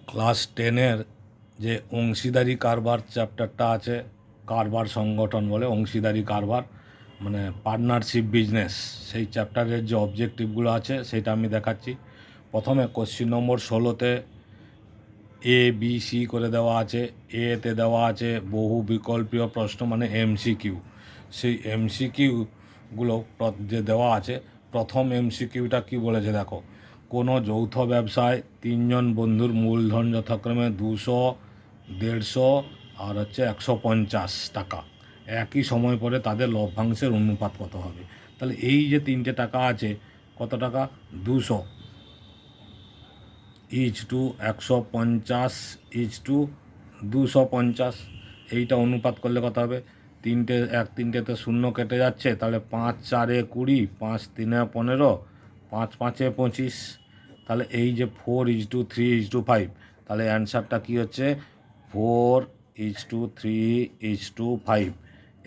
Class 10-এর যে অংশীদারি কারবার চ্যাপ্টারটা আছে, কারবার সংগঠন বলে অংশীদারি কারবার, মানে পার্টনারশিপ বিজনেস, সেই চ্যাপ্টারের যে অবজেক্টিভগুলো আছে সেটা আমি দেখাচ্ছি। প্রথমে কোশ্চিন নম্বর 16-তে ABC করে দেওয়া আছে। এতে দেওয়া আছে বহু বিকল্পীয় প্রশ্ন, মানে MCQ। সেই MCQগুলো যে দেওয়া আছে, প্রথম MCQটা কি বলেছে দেখো, কোনো যৌথ ব্যবসায় 3জন বন্ধুর মূলধন যথাক্রমে 200, 150 আর 150 টাকা। একই সময় পরে তাদের লভ্যাংশের অনুপাত কত হবে? তাহলে এই যে তিনটে টাকা আছে, কত টাকা? 200 ইচ টু 150 ইচ টু 250। এইটা অনুপাত করলে কত হবে? তিনটেতে শূন্য কেটে যাচ্ছে, তাহলে 5 4 20, 5 3 15, 5 5 25। তাহলে এই যে 4:3:5, তাহলে অ্যান্সারটা কী হচ্ছে? 4:3:5।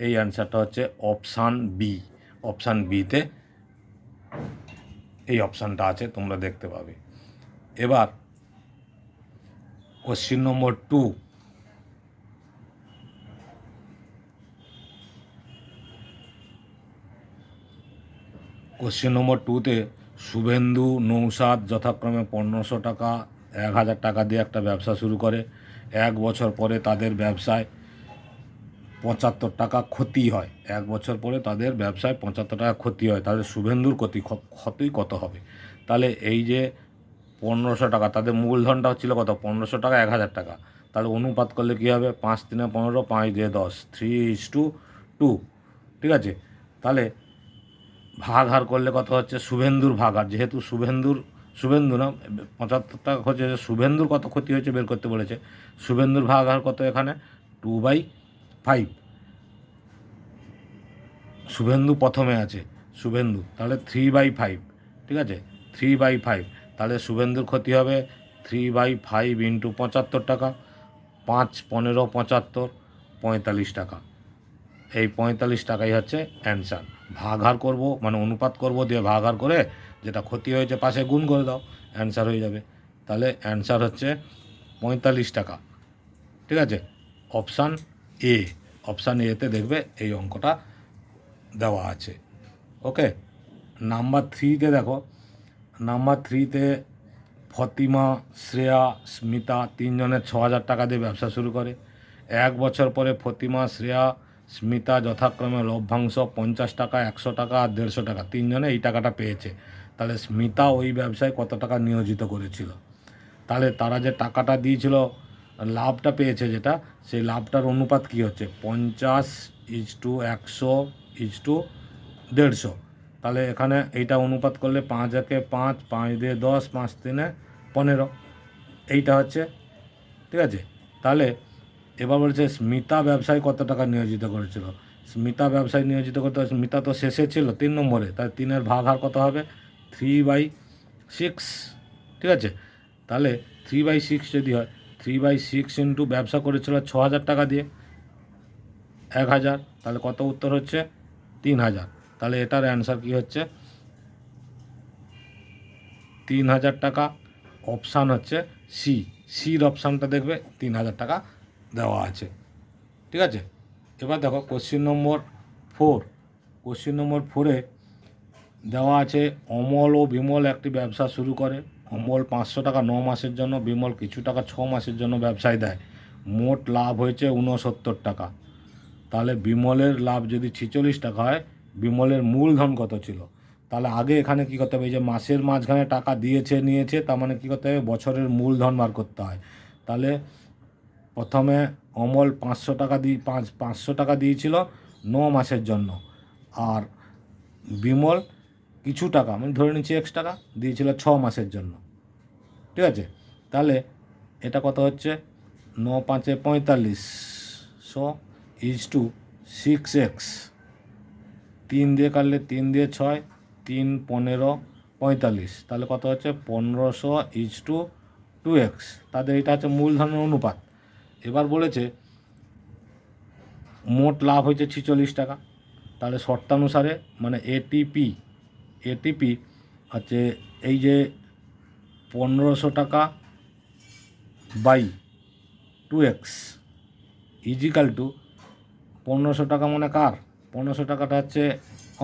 এই অ্যান্সারটা হচ্ছে অপশান বি। অপশান বিতে এই অপশানটা আছে, তোমরা দেখতে পাবে। এবার কোশ্চিন নম্বর 2। কোশ্চেন নম্বর 2তে শুভেন্দু, নৌসাদ যথাক্রমে 1500 টাকা, 1000 টাকা দিয়ে একটা ব্যবসা শুরু করে। 1 বছর পরে তাদের ব্যবসায় 75 টাকা ক্ষতি হয়। 1 বছর পরে তাদের ব্যবসায় 75 টাকা ক্ষতি হয়। তাহলে শুভেন্দুর ক্ষতি কত হবে? তাহলে এই যে 1500 টাকা, তাদের মূলধনটা হচ্ছিল কত? 1500 টাকা, 1000 টাকা। তাহলে অনুপাত করলে কী হবে? 5 3 15, 5 2 10, 3:2। ঠিক আছে, তাহলে ভাগ করলে কত হচ্ছে? শুভেন্দুর ভাগাহার, যেহেতু শুভেন্দু না, 75 টাকা হচ্ছে, শুভেন্দুর কত ক্ষতি হয়েছে বের করতে বলেছে। শুভেন্দুর ভাগাহার কত এখানে? 2/5। শুভেন্দু প্রথমে আছে, শুভেন্দু, তাহলে 3/5। ঠিক আছে, 3/5। তাহলে শুভেন্দুর ক্ষতি হবে 3/5 ইন্টু 75 টাকা। 5 15 75, 45 টাকা। এই 45 টাকাই হচ্ছে অ্যান্সার। ভাগাহার করব, মানে অনুপাত করব, দিয়ে ভাগাহার করে যেটা ক্ষতি হয়েছে পাশে গুণ করে দাও, অ্যান্সার হয়ে যাবে। তাহলে অ্যান্সার হচ্ছে 45 টাকা। ঠিক আছে, অপশান এ। অপশান এতে দেখবে এই অঙ্কটা দেওয়া আছে। ওকে, নাম্বার 3তে দেখো, নাম্বার 3তে ফতিমা, শ্রেয়া, স্মিতা 3জনের 6000 টাকা দিয়ে ব্যবসা শুরু করে। 1 বছর পরে ফতিমা, শ্রেয়া, স্মিতা যথাক্রমে লভ্যাংশ 50 টাকা, 100 টাকা আর 150 টাকা, 3জনে এই টাকাটা পেয়েছে। তাহলে স্মিতা ওই ব্যবসায় কত টাকা নিয়োজিত করেছিল? তাহলে তারা যে টাকাটা দিয়েছিল, লাভটা পেয়েছে যেটা, সেই লাভটার অনুপাত কী হচ্ছে? 50:100:150। তাহলে এখানে এইটা অনুপাত করলে 5 1 5, 5 2 10, 5 3 15, এইটা হচ্ছে। ঠিক আছে, তাহলে এবার বলছে স্মিতা ব্যবসায় কত টাকা নিয়োজিত করেছিল। স্মিতা ব্যবসায় নিয়োজিত করতে, স্মিতা তো শেষে ছিল 3 নম্বরে, তাই 3-এর ভাগহার কত হবে? 3/6। ঠিক আছে, তাহলে 3/6 যদি হয়, 3/6 ইন্টু ব্যবসা করেছিল 6000 টাকা দিয়ে 1000, তাহলে কত উত্তর হচ্ছে? 3000। তাহলে এটার অ্যান্সার কী হচ্ছে? 3000 টাকা। অপশান হচ্ছে সি। সির অপশানটা দেখবে 3000 টাকা দেওয়া আছে। ঠিক আছে, এবার দেখো কোশ্চিন নম্বর 4। কোশ্চিন নম্বর 4-এ দেওয়া আছে অমল ও বিমল একটি ব্যবসা শুরু করে। অমল 500 টাকা 9 মাসের জন্য, বিমল কিছু টাকা 6 মাসের জন্য ব্যবসায় দেয়। মোট লাভ হয়েছে 69 টাকা। তাহলে বিমলের লাভ যদি 46 টাকা হয়, বিমলের মূলধন কত ছিল? তাহলে আগে এখানে কী করতে হবে? এই যে মাসের মাঝখানে টাকা দিয়েছে নিয়েছে, তার মানে কী করতে হবে? বছরের মূলধন বার করতে হয়। তাহলে প্রথমে অমল 500 টাকা 500 টাকা দিয়েছিল 9 মাসের জন্য, আর বিমল কিছু টাকা, আমি ধরে নিচ্ছি X টাকা, দিয়েছিল 6 মাসের জন্য। ঠিক আছে, তাহলে এটা কত হচ্ছে? 9 5 45, 6x। 3 দিয়ে কাটলে 3 দিয়ে 6, 3 15 45, তাহলে কত হচ্ছে? 1500:2x। তাদের এটা হচ্ছে মূলধনের অনুপাত। এবার বলেছে মোট লাভ হয়েছে 46 টাকা। তাহলে শর্তানুসারে, মানে এটিপি হচ্ছে এই যে 1500 টাকা বাই 2x ইজিক্যাল টু 1500 টাকা মানে কার? 1500 টাকাটা হচ্ছে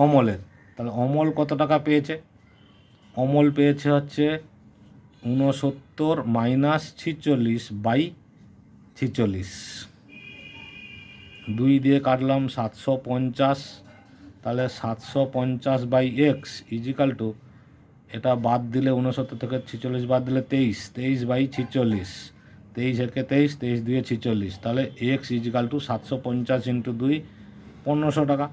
অমলের। তাহলে অমল কত টাকা পেয়েছে? অমল পেয়েছে হচ্ছে 69 মাইনাস 46 বাই 46। 2 দিয়ে কাটলাম 750, তাহলে 750 বাই এক্স ইজিক্যাল টু, এটা বাদ দিলে 69 থেকে 46 বাদ দিলে 23, 23 বাই 46, 23 একে 23, 23 দিয়ে 46, তাহলে এক্স ইজিক্যাল টু 750 ইন্টু 2 1500 টাকা।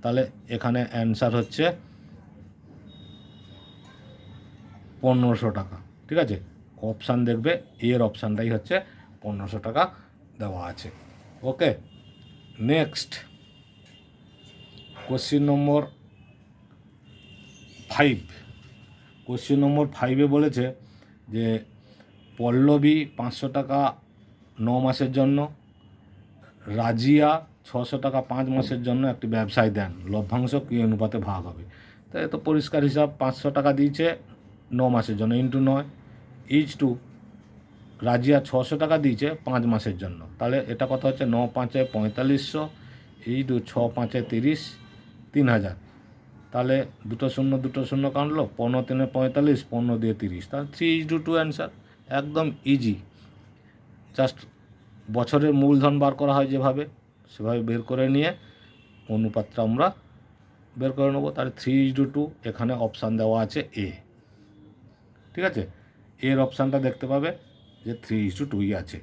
তাহলে এখানে অ্যান্সার হচ্ছে 1500 টাকা। ঠিক আছে, অপশান দেখবে এর অপশানটাই হচ্ছে 1500 টাকা দেওয়া আছে। Okay, next question number 5। Question number 5-এ বলেছে যে পল্লবী 500 টাকা 9 মাসের জন্য, রাজিয়া 600 টাকা 5 মাসের জন্য একটি ব্যবসায় দেন, লভ্যাংশ কী অনুপাতে ভাগ হবে? তাই তো পরিষ্কার হিসাব, 500 টাকা দিয়েছে 9 মাসের জন্য ইন্টু 9 ইজ টু, রাজিয়া 600 টাকা দিয়েছে 5 মাসের জন্য, তাহলে এটা কত হচ্ছে 9 5-এ 4500 ইজ টু 6 5-এ 30, 3000। তাহলে 2 শূন্য 2 শূন্য কাটলো, 15 3-এ 45, 15 দিয়ে 30, তাহলে 3:2 অ্যান্সার। একদম ইজি, জাস্ট বছরের মূলধন বার করা হয় যেভাবে, সেভাবে বের করে নিয়ে অনুপাতটা আমরা বের করে নেবো। তাহলে 3:2 এখানে অপশান দেওয়া আছে এ। ঠিক আছে, এর অপশানটা দেখতে পাবে যে 3:2ই আছে।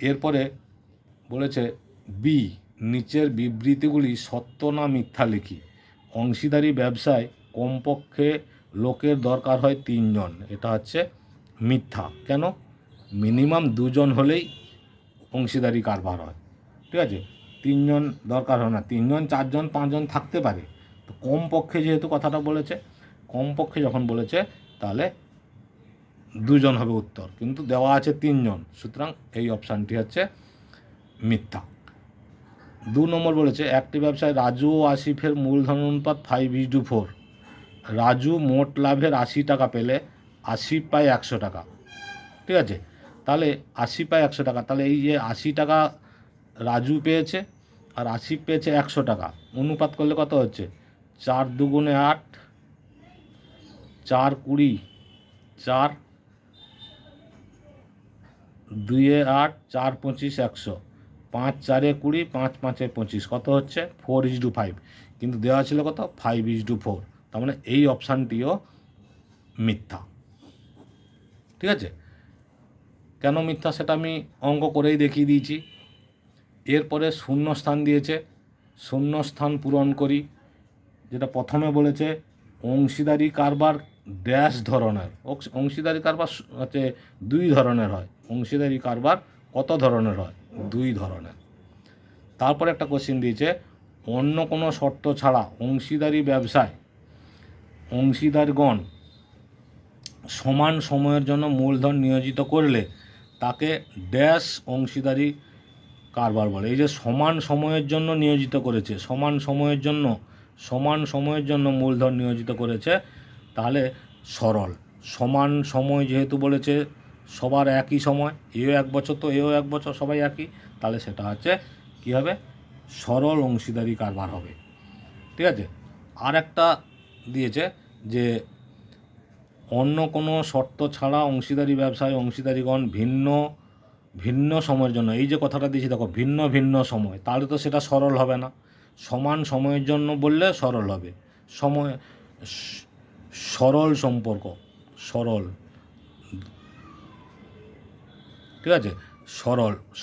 এরপরে বলেছে বি, নিচের বিবৃতিগুলি সত্য না মিথ্যা লিখি। অংশীদারি ব্যবসায় কমপক্ষে লোকের দরকার হয় 3 জন, এটা হচ্ছে মিথ্যা। কেন? মিনিমাম 2 জন হলেই অংশীদারি কারবার হয়। ঠিক আছে, 3 জন দরকার হয় না, 3 জন 4 জন 5 জন থাকতে পারে। তো কমপক্ষে যেহেতু কথাটা বলেছে, কমপক্ষে যখন বলেছে তাহলে 2 জন হবে উত্তর, কিন্তু দেওয়া আছে 3 জন, সুতরাং এই অপশানটি হচ্ছে মিথ্যা। 2 নম্বর বলেছে একটি ব্যবসায় রাজু ও আসিফের মূলধন অনুপাত 5:4। রাজু মোট লাভের 80 টাকা পেলে আসিফ পায় 100 টাকা। ঠিক আছে, তাহলে 80 পায় 100 টাকা, তাহলে এই যে 80 টাকা রাজু পেয়েছে আর আসিফ পেয়েছে 100 টাকা, অনুপাত করলে কত হচ্ছে? 4 2 8, 4 20, 4 2 8, 4 25 100, 5 4 20, 5 5 25, কত হচ্ছে? 4:5, কিন্তু দেওয়া ছিল কত? 5:4, তার মানে এই অপশানটিও মিথ্যা। ঠিক আছে, কেন মিথ্যা সেটা আমি অঙ্ক করেই দেখিয়ে দিয়েছি। এরপরে শূন্যস্থান দিয়েছে, শূন্যস্থান পূরণ করি। যেটা প্রথমে বলেছে অংশীদারি কারবার ড্যাশ ধরনের, অংশীদারি কারবার হচ্ছে 2 ধরনের হয়। অংশীদারি কারবার কত ধরনের হয়? 2 ধরনের। তারপরে একটা কোশ্চেন দিয়েছে অন্য কোনো শর্ত ছাড়া অংশীদারি ব্যবসায় অংশীদারগণ সমান সময়ের জন্য মূলধন নিয়োজিত করলে তাকে ড্যাশ অংশীদারি কারবার বলে। এই যে সমান সময়ের জন্য নিয়োজিত করেছে, সমান সময়ের জন্য মূলধন নিয়োজিত করেছে, তাহলে সরল সমান সময় যেহেতু বলেছে, সবার একই সময়, এও 1 বছর তো এও 1 বছর, সবাই একই, তাহলে সেটা হচ্ছে কী হবে? সরল অংশীদারি কারবার হবে। ঠিক আছে, আর একটা দিয়েছে যে অন্য কোনো শর্ত ছাড়া অংশীদারি ব্যবসায় অংশীদারিগণ ভিন্ন ভিন্ন সময়ের জন্য, এই যে কথাটা দিয়েছি দেখো, ভিন্ন ভিন্ন সময়, তাহলে তো সেটা সরল হবে না। সমান সময়ের জন্য বললে সরল হবে, সময় সরল সম্পর্ক, সরল। ঠিক আছে,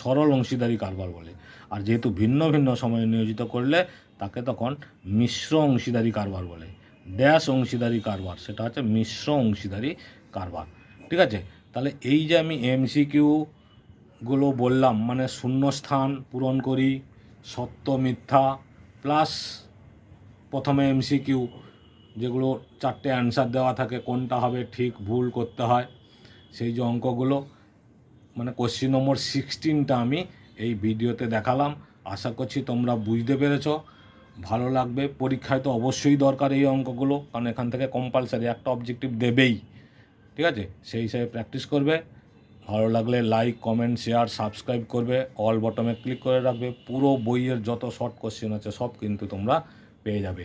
সরল অংশীদারি কারবার বলে। আর যেহেতু ভিন্ন ভিন্ন সময়ে নিয়োজিত করলে তাকে তখন মিশ্র অংশীদারি কারবার বলে। ড্যাশ অংশীদারি কারবার, সেটা হচ্ছে মিশ্র অংশীদারি কারবার। ঠিক আছে, তাহলে এই যে আমি এমসিকিউগুলো বললাম, মানে শূন্যস্থান পূরণ করি, সত্য মিথ্যা, প্লাস প্রথমে এমসিকিউ যেগুলো 4টে অ্যান্সার দেওয়া থাকে, কোনটা হবে ঠিক ভুল করতে হয়, সেই যে অঙ্কগুলো, মানে কোশ্চিন নম্বর 16টা আমি এই ভিডিওতে দেখালাম। আশা করছি তোমরা বুঝতে পেরেছ, ভালো লাগবে। পরীক্ষায় তো অবশ্যই দরকার এই অঙ্কগুলো, কারণ এখান থেকে কম্পালসারি একটা অবজেক্টিভ দেবেই। ঠিক আছে, সেই হিসাবে প্র্যাকটিস করবে। ভালো লাগলে লাইক, কমেন্ট, শেয়ার, সাবস্ক্রাইব করবে, অল বটমে ক্লিক করে রাখবে। পুরো বইয়ের যত শর্ট কোশ্চেন আছে সব কিন্তু তোমরা পেয়ে যাবে।